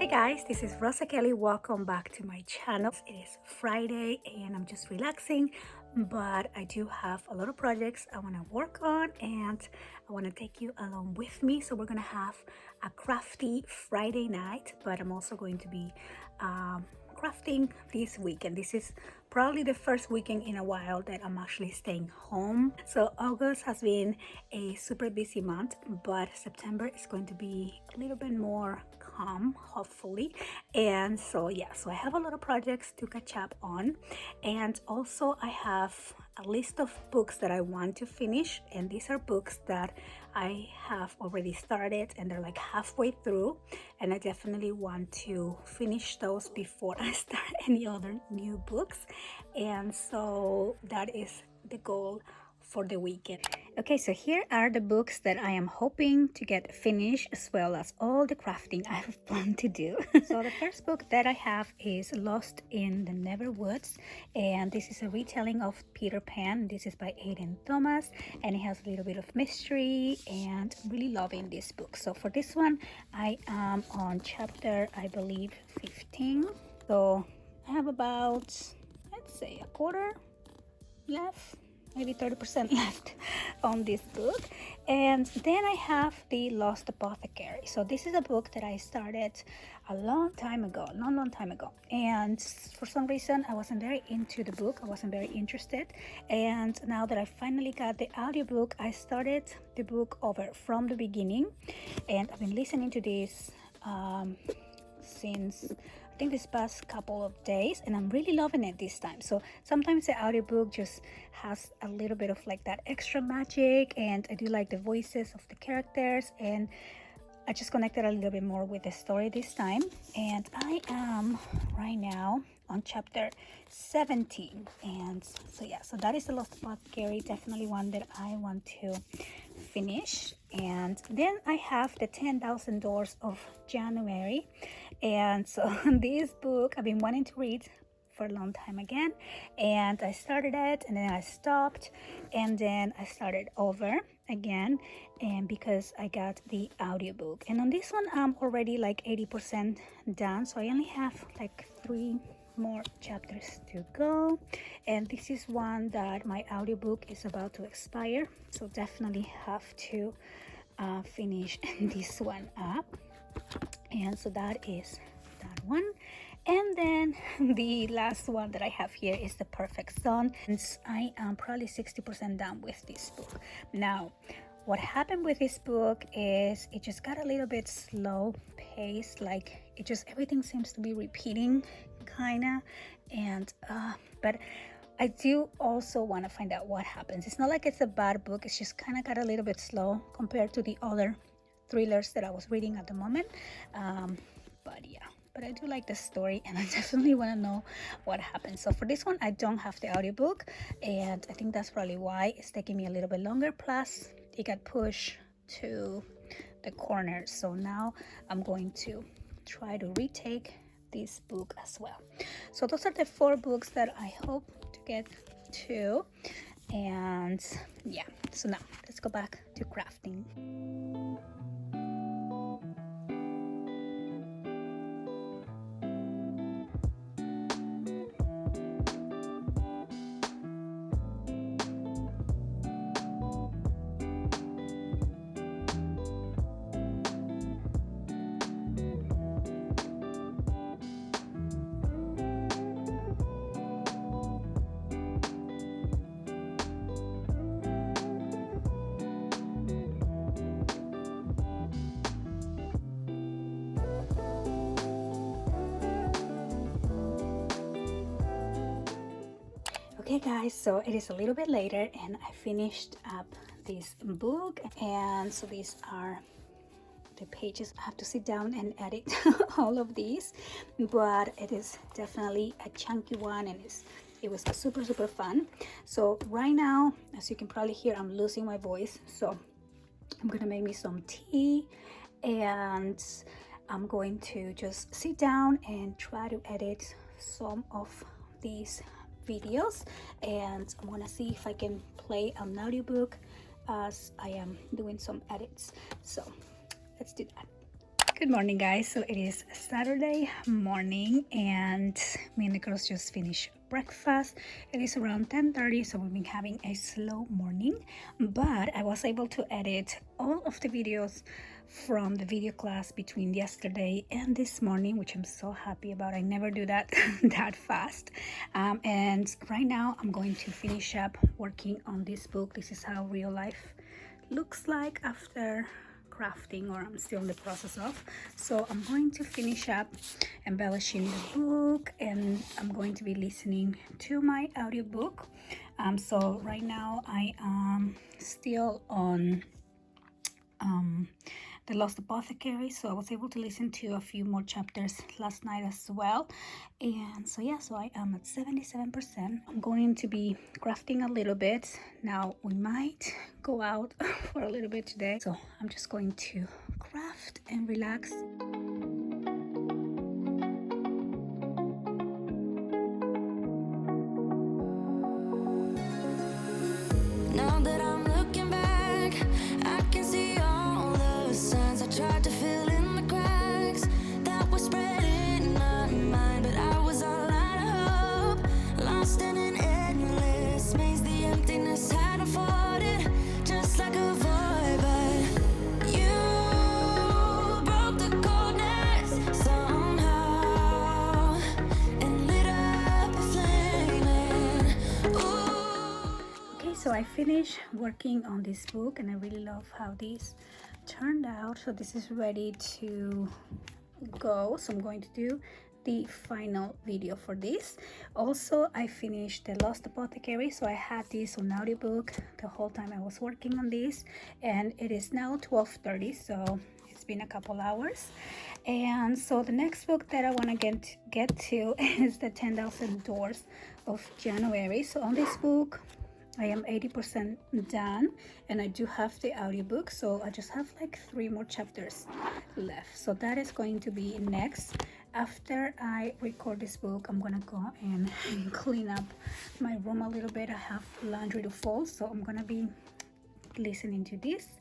Hi guys, this is Rosa Kelly. Welcome back to my channel. It is Friday and I'm just relaxing, but I do have a lot of projects I want to work on and I want to take you along with me. So we're going to have a crafty Friday night, but I'm also going to be crafting this weekend. This is probably the first weekend in a while that I'm actually staying home. So August has been a super busy month, but September is going to be a little bit more calm, hopefully. And so yeah, so I have a lot of projects to catch up on, and also I have a list of books that I want to finish, and these are books that I have already started and they're like halfway through, and I definitely want to finish those before I start any other new books. And so that is the goal for the weekend. Okay, so here are the books that I am hoping to get finished, as well as all the crafting I have planned to do. So the first book that I have is Lost in the Neverwoods, and this is a retelling of Peter Pan. This is by Aiden Thomas, and it has a little bit of mystery, and I'm really loving this book. So for this one, I am on chapter, I believe, 15. So I have about, let's say, a quarter left, maybe 30% left on this book. And then I have The Lost Apothecary. So this is a book that I started a long time ago, long time ago, and for some reason I wasn't very into the book. I wasn't very interested, and now that I finally got the audiobook, I started the book over from the beginning, and I've been listening to this since I think this past couple of days, and I'm really loving it this time. So sometimes the audiobook just has a little bit of like that extra magic, and I do like the voices of the characters, and I just connected a little bit more with the story this time. And I am right now on chapter 17, and so yeah, so that is The Lost Apothecary, definitely one that I want to finish. And then I have The 10,000 Doors of January, and so this book I've been wanting to read for a long time again, and I started it and then I stopped, and then I started over again, and because I got the audiobook. And on this one I'm already like 80% done, so I only have like 3 more chapters to go, and this is one that my audiobook is about to expire, so definitely have to finish this one up. And so that is that one. And then the last one that I have here is The Perfect Son, and I am probably 60% done with this book. Now, what happened with this book is it just got a little bit slow paced, like it just, everything seems to be repeating kinda, and but I do also want to find out what happens. It's not like it's a bad book, it's just kind of got a little bit slow compared to the other thrillers that I was reading at the moment, but yeah, but I do like the story, and I definitely want to know what happens. So for this one I don't have the audiobook, and I think that's probably why it's taking me a little bit longer, plus it got pushed to the corner. So now I'm going to try to retake this book as well. So those are the 4 books that I hope to get to, and yeah, so now let's go back to crafting. Okay guys, so it is a little bit later and I finished up this book, and so these are the pages. I have to sit down and edit all of these, but it is definitely a chunky one, and it was super fun. So right now, as you can probably hear, I'm losing my voice, so I'm gonna make me some tea, and I'm going to just sit down and try to edit some of these videos, and I'm gonna see if I can play an audiobook as I am doing some edits. So let's do that. Good morning, guys. So it is Saturday morning and me and the girls just finished breakfast. It is around 10:30, so we've been having a slow morning, but I was able to edit all of the videos from the video class between yesterday and this morning, which I'm so happy about. I never do that that fast. And right now I'm going to finish up working on this book. This is how real life looks like after crafting, or I'm still in the process of. So I'm going to finish up embellishing the book, and I'm going to be listening to my audiobook. So right now I am still on The Lost Apothecary, so I was able to listen to a few more chapters last night as well. And so yeah, so I am at 77%. I'm going to be crafting a little bit now. We might go out for a little bit today, so I'm just going to craft and relax. Now that I'm looking back, I can see all the signs I tried to fill in the cracks that were spread in my mind, but I was all out of hope, lost in an endless maze. The emptiness had unfolded just like a void, but you broke the coldness somehow and lit up a flame. Okay, so I finished working on this book and I really love how this turned out. So this is ready to go, so I'm going to do the final video for this. Also, I finished The Lost Apothecary, so I had this on audiobook the whole time I was working on this, and it is now 12:30, so it's been a couple hours. And so the next book that I want to get to is The 10,000 Doors of January. So on this book I am 80% done, and I do have the audiobook, so I just have like 3 more chapters left. So that is going to be next. After I record this book, I'm gonna go and clean up my room a little bit. I have laundry to fold, so I'm gonna be listening to this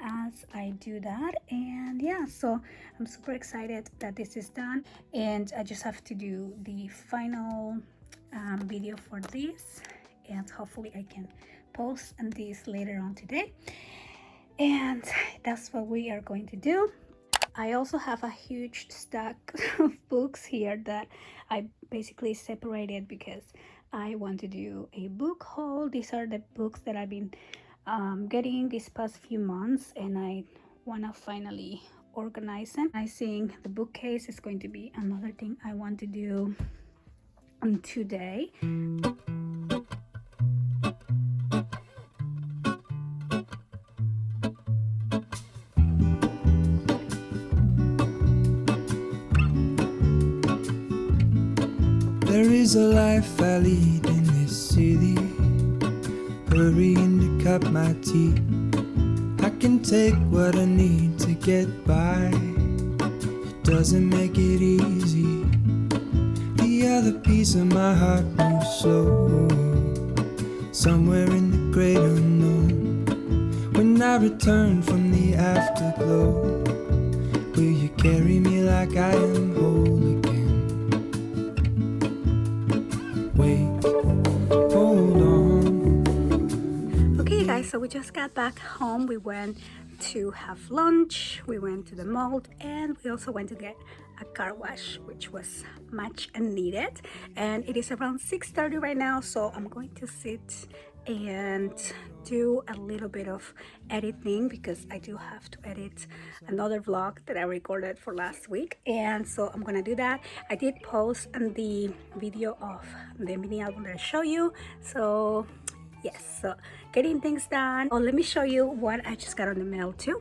as I do that. And yeah, so I'm super excited that this is done, and I just have to do the final video for this, and hopefully I can post this later on today. And that's what we are going to do. I also have a huge stack of books here that I basically separated because I want to do a book haul. These are the books that I've been getting these past few months, and I want to finally organize them. I think the bookcase is going to be another thing I want to do today. There is a life I lead in this city, hurrying to cut my teeth. I can take what I need to get by. It doesn't make it easy. The other piece of my heart moves slow, somewhere in the great unknown. When I return from the afterglow, will you carry me like I am whole again? Wait, hold on. Okay guys, so we just got back home. We went to have lunch, we went to the mall, and we also went to get a car wash, which was much needed. And it is around 6:30 right now, so I'm going to sit and do a little bit of editing because I do have to edit another vlog that I recorded for last week, and so I'm gonna do that. I did post the video of the mini album that I show you, so yes, so getting things done. Oh, let me show you what I just got on the mail too.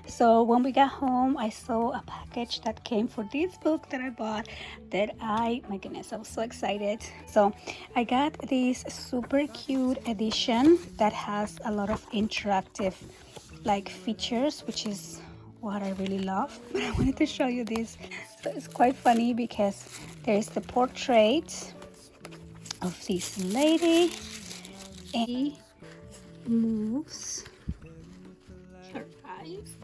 So when we got home, I saw a package that came for this book that I bought that my goodness, I was so excited. So I got this super cute edition that has a lot of interactive like features, which is what I really love. But I wanted to show you this. So it's quite funny because there's the portrait of this lady, and she moves her eyes.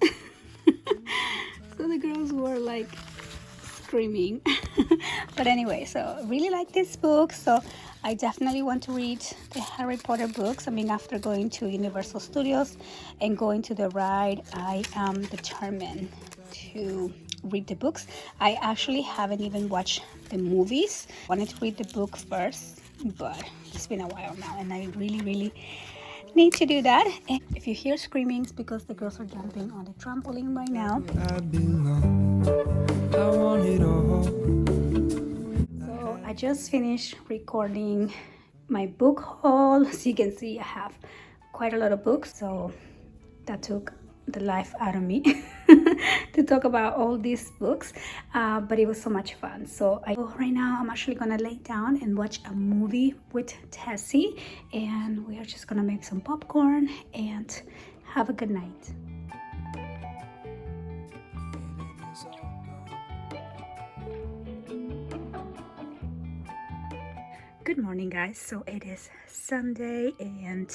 So the girl's were like screaming. But anyway, so I really like this book, so I definitely want to read the Harry Potter books. I mean, after going to Universal Studios and going to the ride, I am determined to read the books. I actually haven't even watched the movies. I wanted to read the book first, but it's been a while now, and I really need to do that. And if you hear screaming, it's because the girls are jumping on the trampoline right now. I belong. I want it all. So I just finished recording my book haul. As you can see, I have quite a lot of books, so that took the life out of me to talk about all these books, but it was so much fun. So right now I'm actually gonna lay down and watch a movie with Tessie, and we are just gonna make some popcorn and have a good night. Good morning, guys. So it is Sunday and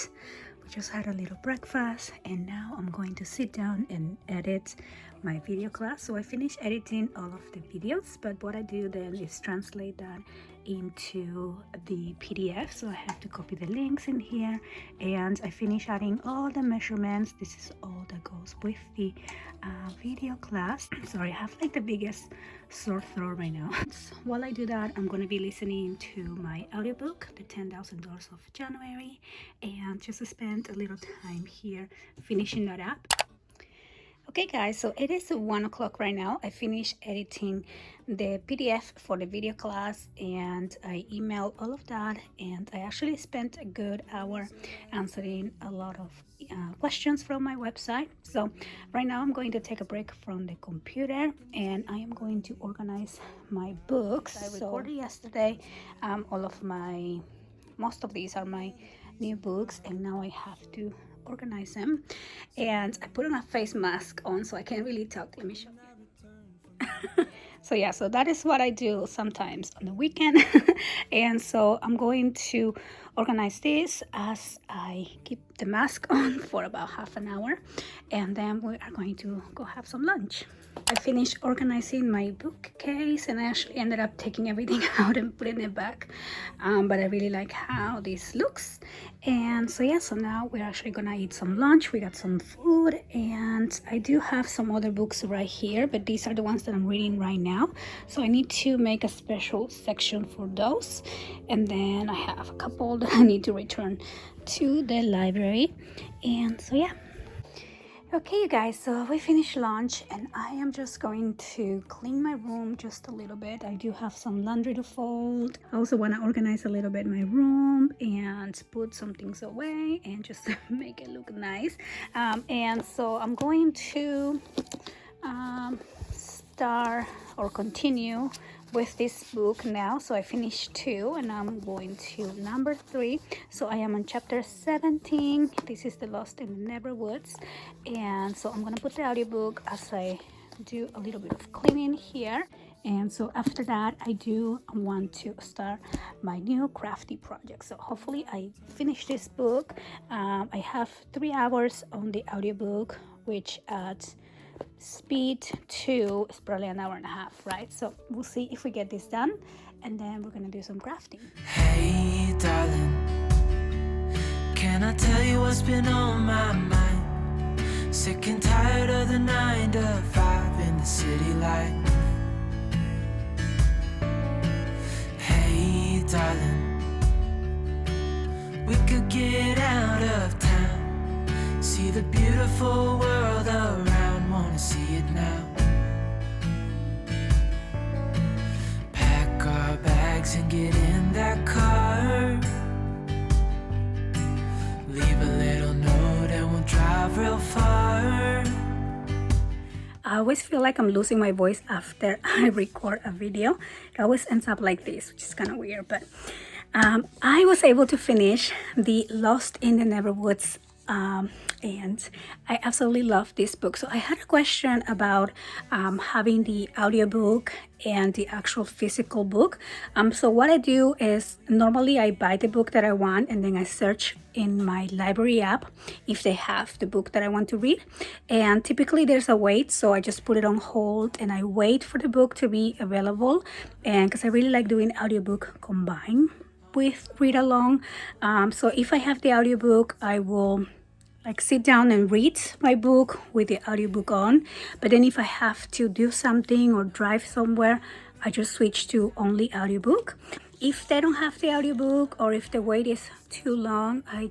we just had a little breakfast, and now I'm going to sit down and edit my video class. So I finished editing all of the videos, but what I do then is translate that into the PDF. So I have to copy the links in here, and I finish adding all the measurements. This is all that goes with the video class. Sorry, I have like the biggest sore throat right now. So while I do that, I'm going to be listening to my audiobook, The 10,000 Doors of January, and just spend a little time here finishing that up. Okay guys, so it is 1 o'clock right now. I finished editing the PDF for the video class, and I emailed all of that, and I actually spent a good hour answering a lot of questions from my website. So right now I'm going to take a break from the computer, and I am going to organize my books. I recorded yesterday most of these are my new books, and now I have to organize them, and I put on a face mask on so I can't really talk. Let me show you. So yeah, so that is what I do sometimes on the weekend. And so I'm going to organize this as I keep the mask on for about half an hour, and then we are going to go have some lunch. I finished organizing my bookcase, and I actually ended up taking everything out and putting it back, but I really like how this looks. And so yeah, so now we're actually gonna eat some lunch. We got some food, and I do have some other books right here, but these are the ones that I'm reading right now, so I need to make a special section for those. And then I have a couple that I need to return to the library. And so yeah. Okay, you guys, so we finished lunch, and I am just going to clean my room just a little bit. I do have some laundry to fold. I also want to organize a little bit my room and put some things away and just make it look nice. And so I'm going to start or continue with this book now. So I finished 2 and I'm going to number 3. So I am on chapter 17. This is The Lost in the Neverwoods, and so I'm gonna put the audiobook as I do a little bit of cleaning here. And so after that, I do want to start my new Crafty project. So hopefully I finish this book. I have 3 hours on the audiobook, which at speed 2 is probably an hour and a half, right? So we'll see if we get this done, and then we're gonna do some crafting. Hey darling, can I tell you what's been on my mind? Sick and tired of the 9 to 5 in the city life. Hey darling, we could get out of town, see the beautiful world around, wanna see it now. Pack our bags and get in that car, leave a little note and we'll drive real far. I always feel like I'm losing my voice after I record a video. It always ends up like this, which is kind of weird, but I was able to finish the Lost in the Neverwoods and I absolutely love this book. So I had a question about having the audiobook and the actual physical book. So what I do is normally I buy the book that I want, and then I search in my library app if they have the book that I want to read. And typically there's a wait, so I just put it on hold and I wait for the book to be available. And because I really like doing audiobook combined with read along. So if I have the audiobook, I will like sit down and read my book with the audiobook on. But then if I have to do something or drive somewhere, I just switch to only audiobook. If they don't have the audiobook, or if the wait is too long, I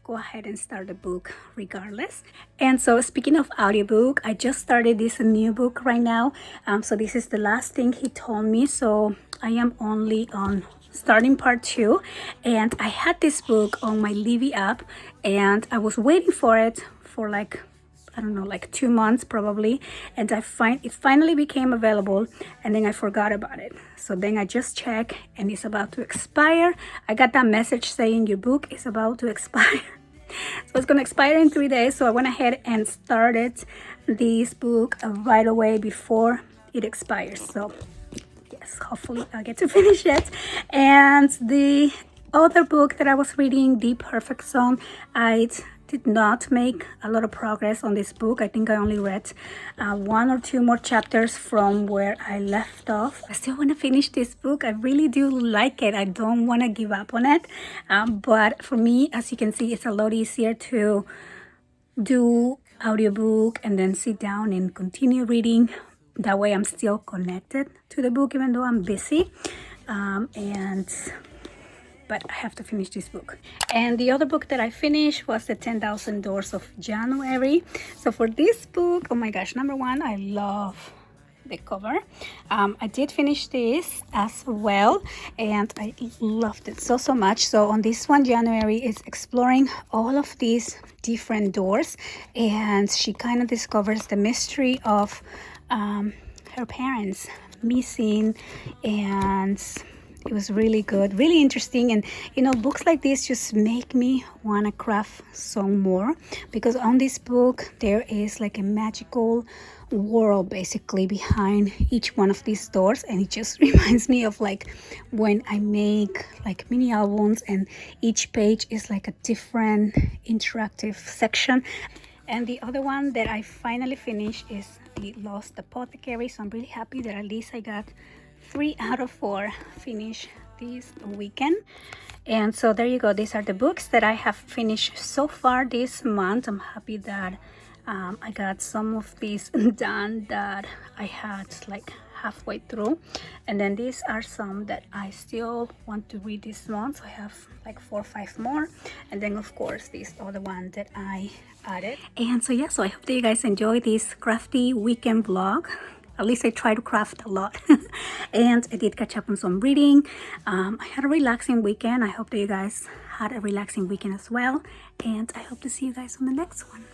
go ahead and start the book regardless. And so speaking of audiobook, I just started this new book right now. So this is the last thing he told me. So I am only on starting part 2, and I had this book on my Libby app, and I was waiting for it for like, I don't know, like 2 months probably, and it finally became available, and then I forgot about it. So then I just checked, and it's about to expire. I got that message saying your book is about to expire. So it's gonna expire in 3 days. So I went ahead and started this book right away before it expires. So yes, hopefully I'll get to finish it. And the other book that I was reading, The Perfect Song, I did not make a lot of progress on this book. I think I only read 1 or 2 more chapters from where I left off. I still want to finish this book. I really do like it. I don't want to give up on it. But for me, as you can see, it's a lot easier to do audiobook and then sit down and continue reading. That way I'm still connected to the book even though I'm busy. But I have to finish this book. And the other book that I finished was The 10,000 Doors of January. So for this book, oh my gosh, number one, I love the cover. I did finish this as well, and I loved it so much. So on this one, January is exploring all of these different doors, and she kind of discovers the mystery of her parents missing, and it was really good, really interesting. And you know, books like this just make me want to craft some more, because on this book there is like a magical world basically behind each one of these doors, and it just reminds me of like when I make like mini albums and each page is like a different interactive section. And the other one that I finally finished is The Lost Apothecary. So I'm really happy that at least I got 3 out of 4 finished this weekend. And so there you go. These are the books that I have finished so far this month. I'm happy that I got some of these done that I had like halfway through, and then these are some that I still want to read this month. So I have like 4 or 5 more, and then of course this other one that I added. And so yeah, so I hope that you guys enjoy this crafty weekend vlog. At least I try to craft a lot. And I did catch up on some reading. I had a relaxing weekend. I hope that you guys had a relaxing weekend as well, and I hope to see you guys on the next one.